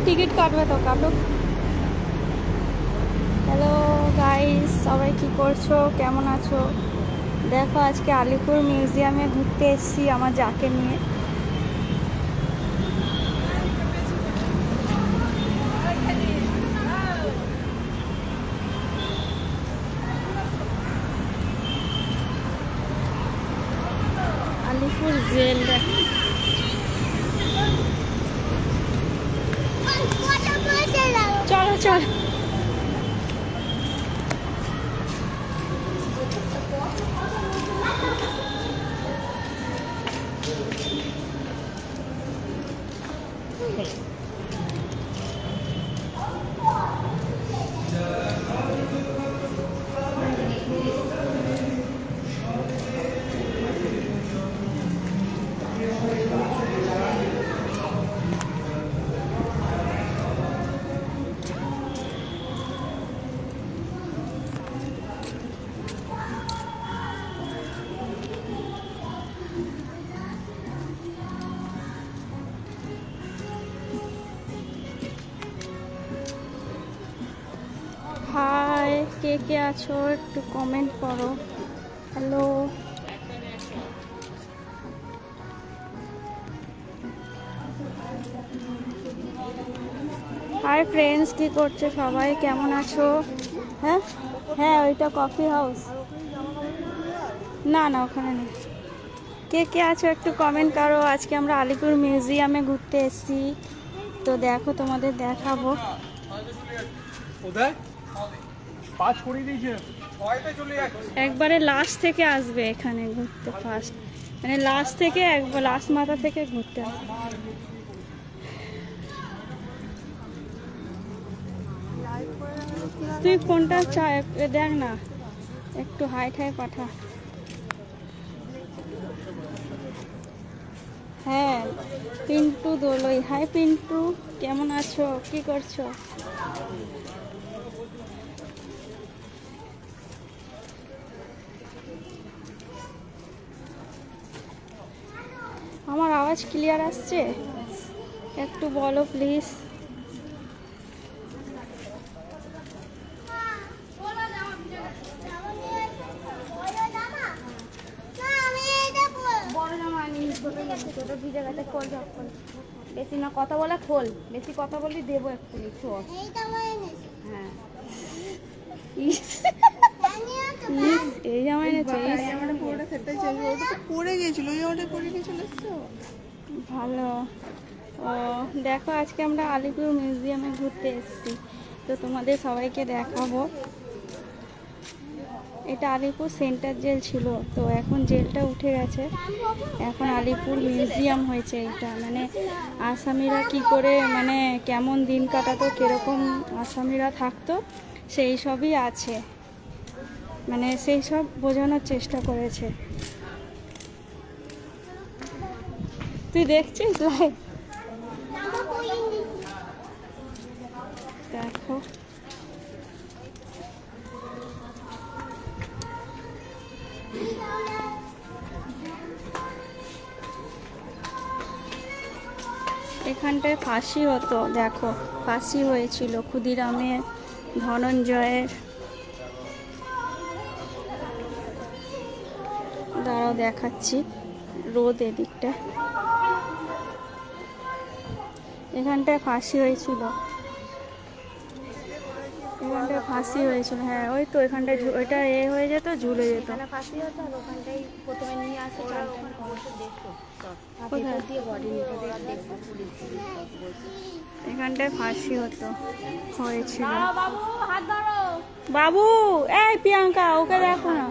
Ticket কাটবে তো কাটো। হ্যালো গাইস, সবাই কি করছো, কেমন আছো? দেখো আজকে আলিপুর মিউজিয়ামে ঘুরতে এসেছি আমার যাকে নিয়ে। আলিপুর জেল চলো চলো। হাই, কে কে আছো একটু কমেন্ট করো। হ্যালো, হাই ফ্রেন্ডস, কি করছো সবাই, কেমন আছো? হ্যাঁ হ্যাঁ, ওইটা কফি হাউস। না না, ওখানে নেই। কে কে আছো একটু কমেন্ট করো। আজকে আমরা আলিপুর মিউজিয়ামে ঘুরতে এসেছি, তো দেখো তোমাদের দেখাবো। একবারে লাস্ট থেকে আসবে এখানে ঘুরতে, ফার্স্ট মানে লাস্ট থেকে একবার লাস্ট মাথা থেকে ঘুরতে আসবে। তুই ফোনটা দেখ না, একটু হাই ঠাই পাঠা। হ্যাঁ, পিন্টু দোলই। হাই পিন্টু, কেমন আছো, কি করছো? আমার আওয়াজ ক্লিয়ার আসছে? একটু বলো প্লিজ। বেশি না কথা বলে খোল, বেশি কথা বলি দেবো একটু একটু। হ্যাঁ, এই জামাই পরে গেছিল, ওই জামাটা পরে গেছিল। ভালো। ও দেখো, আজকে আমরা আলিপুর মিউজিয়ামে ঘুরতে এসেছি, তো তোমাদের সবাইকে দেখাবো। এটা আলিপুর সেন্টার জেল ছিল, তো এখন জেলটা উঠে গেছে, এখন আলিপুর মিউজিয়াম হয়েছে। এটা মানে আসামিরা কি করে, মানে কেমন দিন কাটাতো, কীরকম আসামিরা থাকতো, সেই সবই আছে, মানে সেই সব বোঝানোর চেষ্টা করেছে। তুই দেখছিস লাইভ? দেখো এখানটায় ফাঁসি হতো, দেখো ফাঁসি হয়েছিল ক্ষুদিরামের, ধনঞ্জয়ের। দাঁড়াও দেখাচ্ছি, রোদ এদিকটা। এখানটায় ফাঁসি হয়েছিল, এখানটায় ফাঁসি হয়েছিল। হ্যাঁ, ওই তো এখানটায় ওইটা হয়ে যেত, ঝুলে যেত। ফাঁসি হতো আর ওখানটাই প্রথমে নিয়ে আসে এখানটায় ফাঁসি হতো, হয়েছিল। বাবু, এই প্রিয়াঙ্কা, ওকে দেখো না।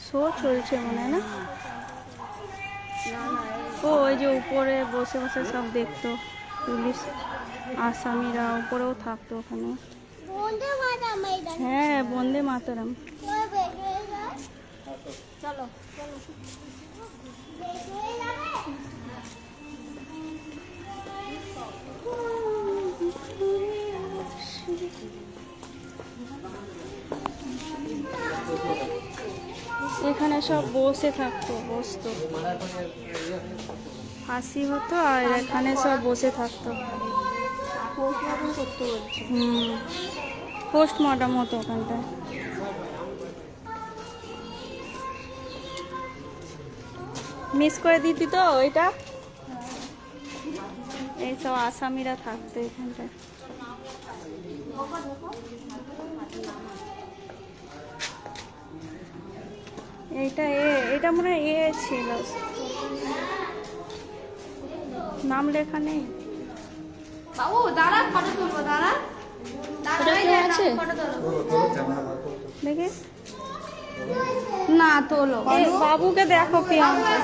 শো চলছে মনে হয় না? ও ওই যে উপরে বসে বসে সব দেখতো পুলিশ, আসামিরা উপরেও থাকতো ওখানে। হ্যাঁ, বন্দে মাতরম। চলো এখানে সব বসে থাকতো, বসতো, হাসি হতো আর এখানে সব বসে থাকতো। পোস্টমর্টম করতে বলছে। পোস্টমর্টম হতো ওখানটায়। মিস করে দিতি তো ওইটা। এইসব আসামিরা থাকতো এখানটায়। এটা মনে হয় ছিল, নাম লেখা নেই। বাবু দাঁড়া, ফটো তুলবো, দাঁড়া ওটা কেউ আছে ফটো তোলো। দেখিস। না তোলো। এই বাবুকে দেখো প্রিয়াঙ্কা।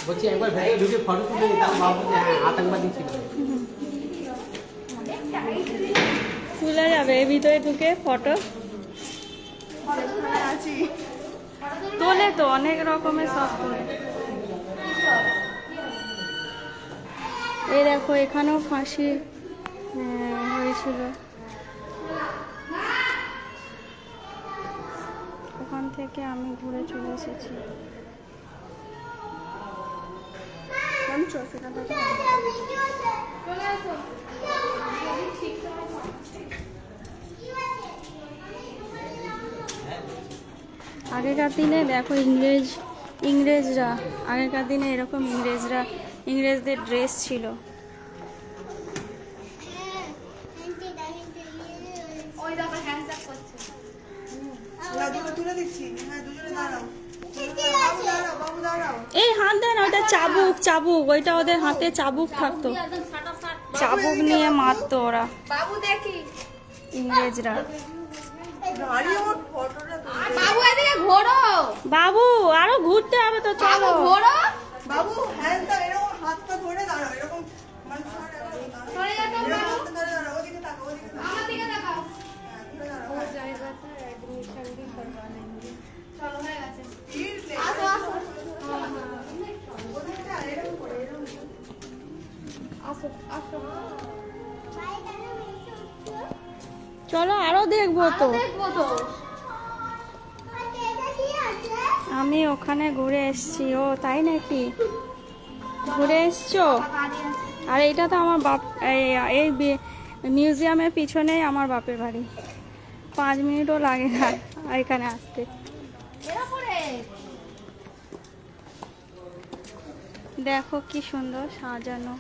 বলছি একবার ভেতরে ঢুকে ফটো তুলে তার ভাবো যে হ্যাঁ আতঙ্কবাদী ছিল। তুলে যাবে এই ভিতরে ঢুকে ফটো আছি। তোলে তো, অনেক রকমের সব তোলে। এই দেখো এখানেও ফাঁসি হয়েছিল। ওখান থেকে আমি ঘুরে চলে এসেছি। আগেকার দিনে দেখো ইংরেজরা আগেকার দিনে এরকম ইংরেজদের ড্রেস ছিল। ওই দেখো হ্যান্ডশেক করছে। দুটো তুলে দিচ্ছি। হ্যাঁ দুজনে দাঁড়াও। বাবু দাঁড়াও, বাবু দাঁড়াও। এই হাত দেন, ওইটা চাবুক ওইটা ওদের হাতে চাবুক থাকতো, একদম ফাটাফাট। চাবুক নিয়ে মারতো ওরা বাবু দেখি। ইংরেজরা। দাঁড়িয়ে আমার ফটোটা তুলে। বাবু এদিকে ঘোরো। বাবু আরো ঘুরতে হবে তো, বাবু চলো। ঘোরো। বাবু হ্যান্ডটা এরকম হাতটা ধরে দাঁড়াও, এরকম মানে সরে যাও তোমরা। এরকম হাতটা ধরে দাঁড়াও, ওদিকে তাকাও, ওদিকে তাকাও। আমার দিকে তাকাও। হ্যাঁ, ধরে দাঁড়াও। চলো হয়ে গেছে। তীর নে। আসো আসো। ওদিকে যা, এরকম করে, এরকম করে। আসো আসো। চলো আরো দেখবো তো। দেখবো তো। আমি ওখানে ঘুরে এসেছি। ও তাই নাকি, ঘুরে এসছো? দাঁড়িয়ে আছে। আর এইটা তো আমার বাপ, এই মিউজিয়ামের পিছনেই আমার বাপের বাড়ি। 5 মিনিটও লাগে না এখানে আসতে। এরা পড়ে। দেখো কি সুন্দর সাজানো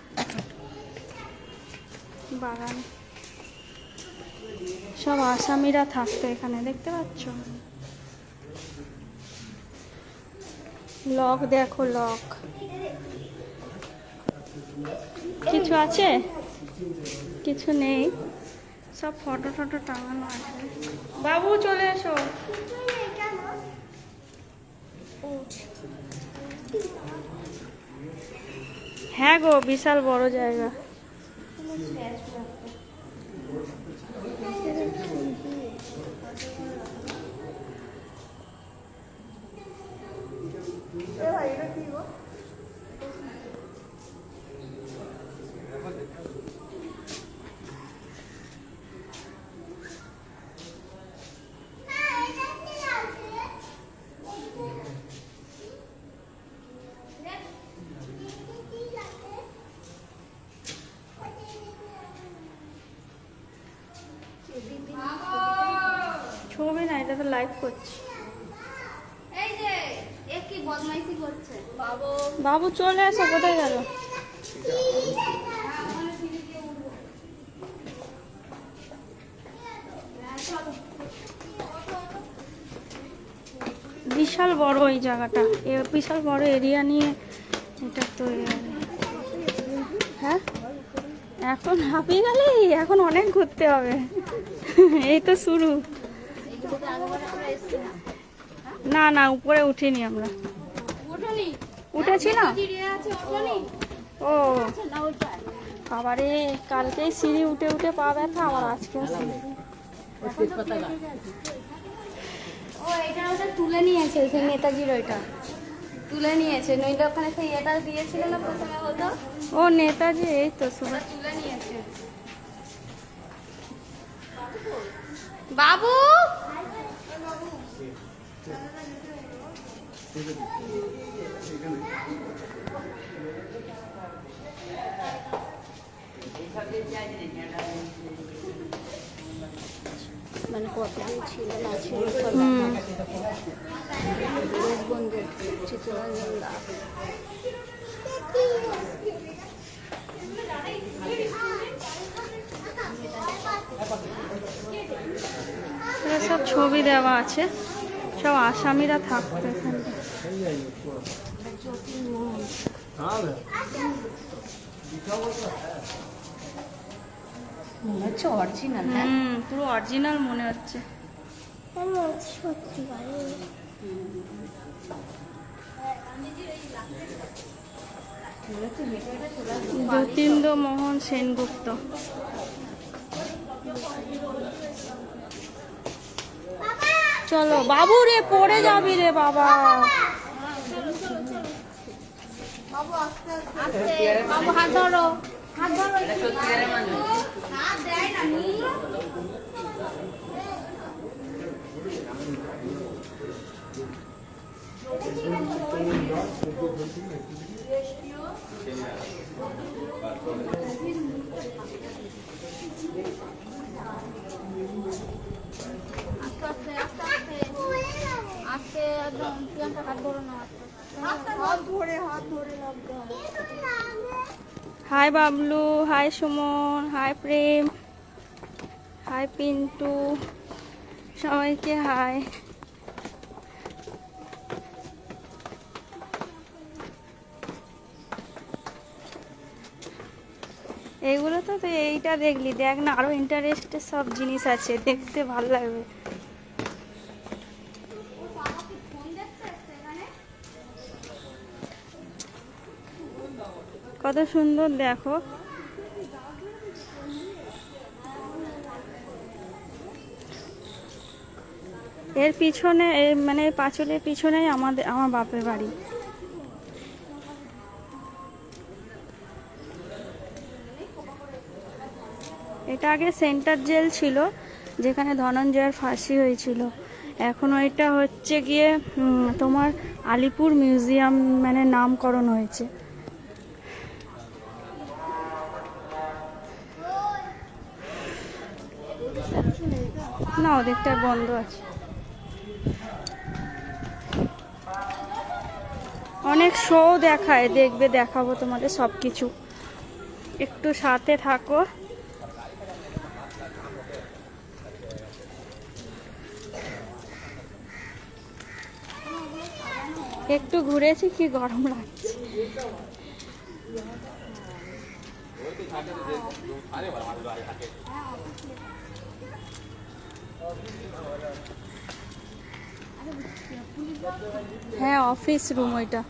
বাগান। সব আসামিরা থাকতো এখানে, দেখতে পাচ্ছ। লক দেখো, লক। কিছু আছে? কিছু নেই, সব ফটো টটো টাঙানো আছে। বাবু চলে এসো। হ্যাঁ গো, বিশাল বড় জায়গা। ছবি না, এটা তো লাইভ করছি। এই যে এ কি বদমাইশি করছে। বাবু বাবু চলে এসো, কোথায় গেল? বিশাল বড় এই জায়গাটা, বিশাল বড় এরিয়া নিয়ে এটা তৈরি হবে। হ্যাঁ এখন হাঁপিয়ে গেলে, এখন অনেক ঘুরতে হবে। এই তো শুরু। না না, উপরে উঠিনি আমরা। ওঠনি। উঠেছি না? জিরিয়ে আছে ওঠনি। ও না ওটা। আবারে কালকেই সিঁড়ি উঠে উঠে পা ব্যথা, আবার আজকেও সিঁড়ি। ও এটা ওটা তুলে নিয়েছে, সেই নেতাজির ওইটা তুলে নিয়েছে, নইলে ওখানে সেই এটা দিয়েছিল না প্রথমে হতো, ও নেতাজি, এই তো ওটা সুভাষ। তুলে নিয়েছে। বাবু মানে কতদিন ছিল না ছিল সব হুম। বন্ধু চিত্তরঞ্জন দাস। এখানে সব ছবি দেওয়া আছে, সব আসামিরা থাকতো এখানে। মনে হচ্ছে অরিজিনাল। পুরো অরিজিনাল মনে হচ্ছে। সত্যি যতীন্দ্র মোহন সেনগুপ্ত। চলো বাবু রে, পড়ে যাবি রে বাবা। বাবু আস্তে আস্তে। আস্তে বাবু, হাত ধরো, হাত ধরো, হাত দেয় না নি। আস্তে আস্তে আস্তে আস্তে আস্তে, একদম প্রিয়াঙ্কা হাত ধরো না, আস্তে হাত ধরে নামতে হবে। Hi Bablu, hi Suman, hi Prem, hi Pintu, সবাইকে হাই। এইগুলো তো তুই এইটা দেখলি, দেখ না আরো ইন্টারেস্টের সব জিনিস আছে, দেখতে ভালো লাগবে। কত সুন্দর দেখো। এর পিছনে মানে পাঁচলের পিছনেই আমার বাপের বাড়ি। এটা আগে সেন্টার জেল ছিল, যেখানে ধনঞ্জয়ের ফাঁসি হয়েছিল। এখন ওইটা হচ্ছে গিয়ে তোমার আলিপুর মিউজিয়াম মানে নামকরণ হয়েছে। না, ওদিকটা বন্ধ আছে। অনেক শো দেখায়, দেখবে, দেখাবো তোমাদের সব কিছু, একটু সাথে থাকো। একটু ঘুরেছি, কি গরম লাগছে। হ্যাঁ, অফিস রুম ওইটা।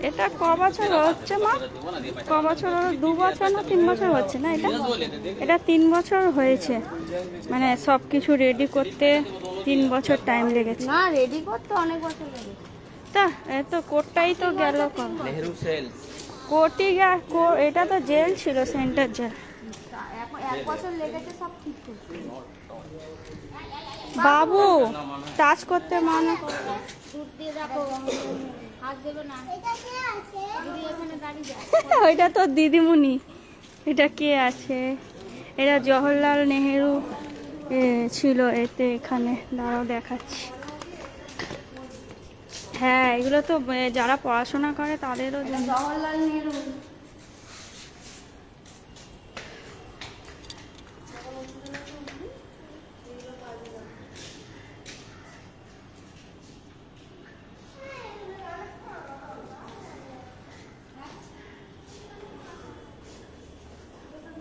এটা ক বছর হচ্ছে মা? ক বছর? 2 বছর না 3 বছর হচ্ছে না? এটা 3 বছর হয়েছে, মানে সব কিছু রেডি করতে 3 বছর টাইম লেগেছে। না, রেডি করতে অনেক বছর লেগেছে। তা এত কোর্টটাই তো গেল কম। নেহেরু সেল কোর্টই এটা তো জেল ছিল, সেন্টার জেল। এখন 1 বছর লেগেছে সব ঠিক করতে। বাবু টাচ করতে মানা। দুধ দিয়ে রাখো, হাত দেবে না। দিদি এখানে দাঁড়িয়ে যায়। ওইটা তো দিদিমণি। এটা কে আছে? এটা জওহরলাল নেহেরু ছিল এতে, এখানে দাঁড়াও দেখাচ্ছি। হ্যাঁ, এগুলো তো যারা পড়াশোনা করে তাদেরও জন্য। জওহরলাল নেহরু।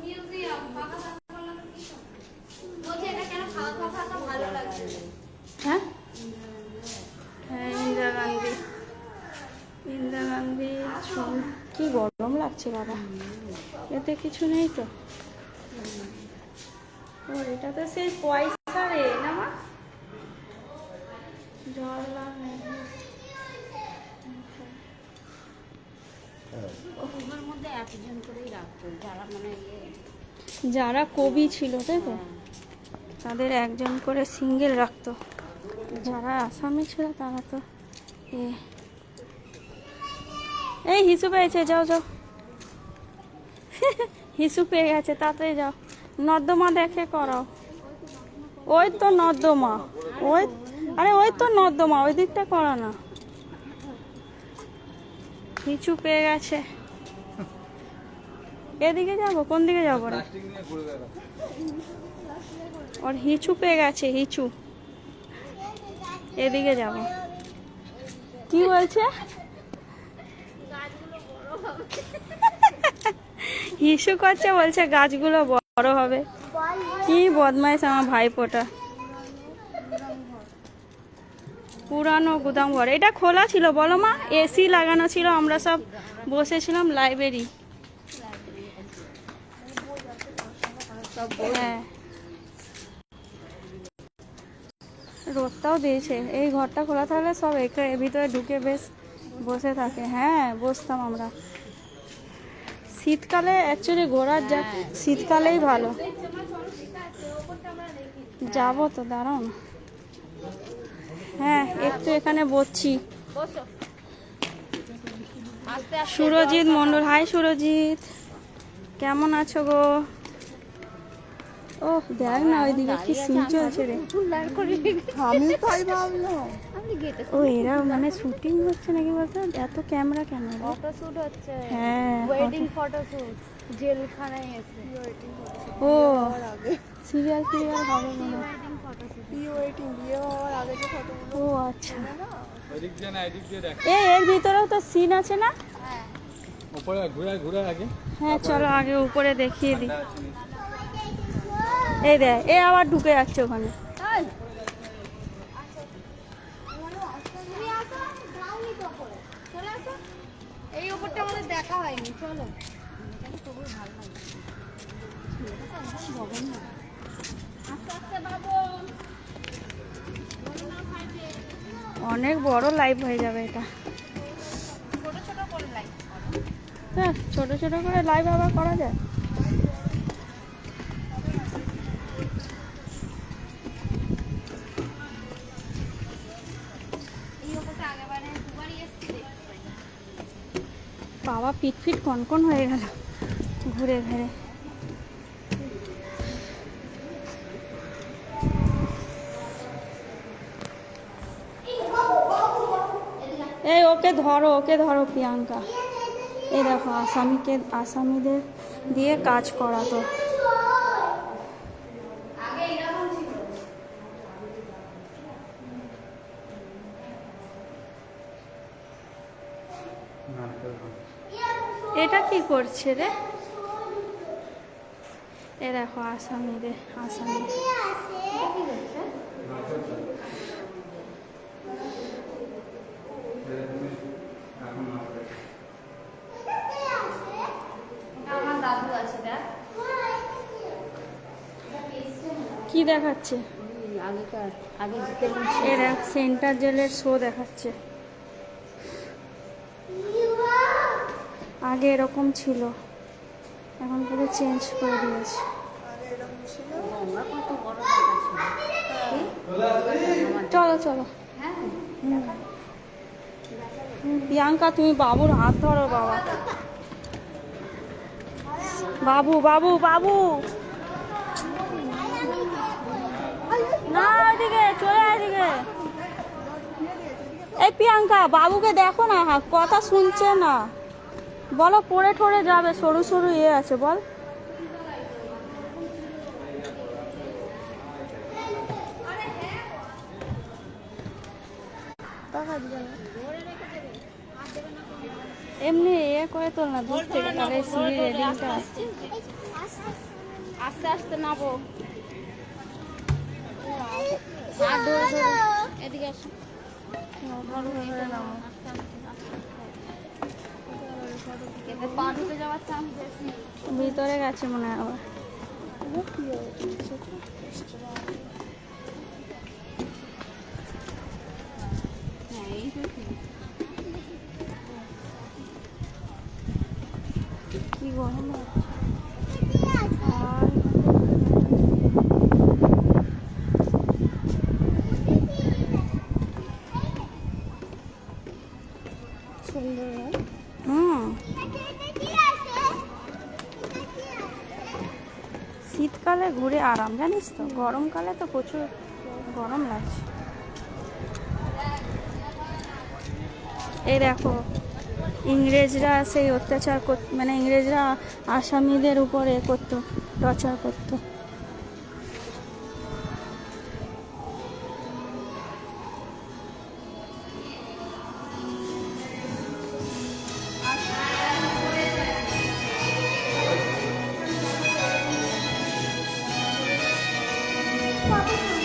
মিউজিয়াম গরম লাগছে বাবা, এতে কিছু নেই তো। ও এটা তো সেই পয়সা রে না মা, জল লাগ নেই। ওগুলোর মধ্যে একজন করেই রাখতো যারা মানে যারা কবি ছিল তাই তো, তাদের একজন করে সিঙ্গেল রাখতো, যারা আসামি ছিল তারা তো এই হিসু পেয়েছে, যাও যাও হিসু পেয়ে গেছে, তাড়াতাড়ি যাও, নর্দমা দেখে করাও। ওই তো নর্দমা, ওই আরে ওই তো নর্দমা, ওই দিকটা করা না। হিচু পেয়ে গেছে, এদিকে যাবো, কোন দিকে যাবো রে? ওর হিচু পেয়ে গেছে, হিচু, এদিকে যাব। কি বলছে? হিসু করছে, বলছে গাছগুলো বড় হবে। কি বদমাইশ আমার ভাইপোটা। পুরানো গুদাম ঘর, এটা খোলা ছিল বলো মা, এসি লাগানো ছিল, আমরা সব বসেছিলাম লাইব্রেরি। হ্যাঁ, রোদটাও দিয়েছে, এই ঘরটা খোলা থাকলে সব এর ভিতরে ঢুকে বেশ বসে থাকে। হ্যাঁ, বসতাম আমরা শীতকালে, অ্যাকচুয়ালি ঘোরার যা শীতকালেই ভালো। যাবো তো, দাঁড়াও না। হ্যাঁ, একটু এখানে বসছি। সুরজিৎ মন্ডল, হাই সুরজিৎ, কেমন আছো গো? ও দেখ না, ওইদিকে কি সিন চলছে রে। আমি তাই ভাবলাম। ও এরা মানে শুটিং হচ্ছে নাকি বলতো, এত ক্যামেরা কেন? ফটোশুট হচ্ছে, হ্যাঁ, ওয়েডিং ফটোশুট, জেলখানায় এসে ও সিরিয়াল ফিরিয়াল হবে মনে হয়। Wedding photoshoot. প্রি ওয়েডিং, বিয়ে হওয়ার আগে যে ফটোগুলো ও আচ্ছা, এর ভিতরেও তো সিন আছে না? হ্যাঁ, উপরে ঘুরে ঘুরে আগে। হ্যাঁ চলো আগে উপরে দেখিয়ে দিই। এই দেখ, এ আবার ঢুকে যাচ্ছে ওখানে। এই উপরটা আমাদের দেখা হয়নি, চলো। অনেক বড় লাইভ হয়ে যাবে এটা। ছোট ছোট করে লাইক হ্যাঁ, ছোট ছোট করে লাইভ আবার করা যায়। এই উপরটা আগেবারে দুবারই এসেছি। বাবা পিট ফিট কনকন হয়ে গেল ঘুরে ঘুরে। এই ওকে ধরো, ওকে ধরো প্রিয়াঙ্কা। এই দেখো আসামিদের দিয়ে কাজ করাতো। এটা কি করছে রে? এ দেখো আসামি। আমার দাদু আছে, দেখ কি দেখাচ্ছে? আগেকার আগে এর এক সেন্টার জেলের শো দেখাচ্ছে। আগে এরকম ছিল, এখন পুরো চেঞ্জ করে দিয়েছে। আগে এরকম ছিল। কত বড় দেখা ছিল। চলো চলো। হ্যাঁ, প্রিয়াঙ্কা তুমি বাবুর হাত ধরো। বাবা, বাবু বাবু বাবু, না ওইদিকে চলে এদিকে। এই প্রিয়াঙ্কা, বাবুকে দেখো না, কথা শুনছে না, বলো পড়ে ঠরে যাবে, সরু সরু ইয়ে আছে, বল। এমনি এ করে তোল না দূর থেকে, তাহলে সিঁড়ি রেডিংটা আসছে। আস্তে আস্তে নাবো। হাত ধরে ধরে এদিকে আসো। এতে পা ঢুকে যাওয়ার চান্স বেশি। ভিতরে গেছে মনে হয় আবার। হ্যাঁ এই তো ঠিক। কি গরম লাগছে। হুম, শীতকালে ঘুরে আরাম, জানিস তো, গরমকালে তো প্রচুর গরম লাগছে। এই দেখো ইংরেজরা সেই অত্যাচার মানে ইংরেজরা আসামিদের উপরে করতো, টর্চার করতো। কত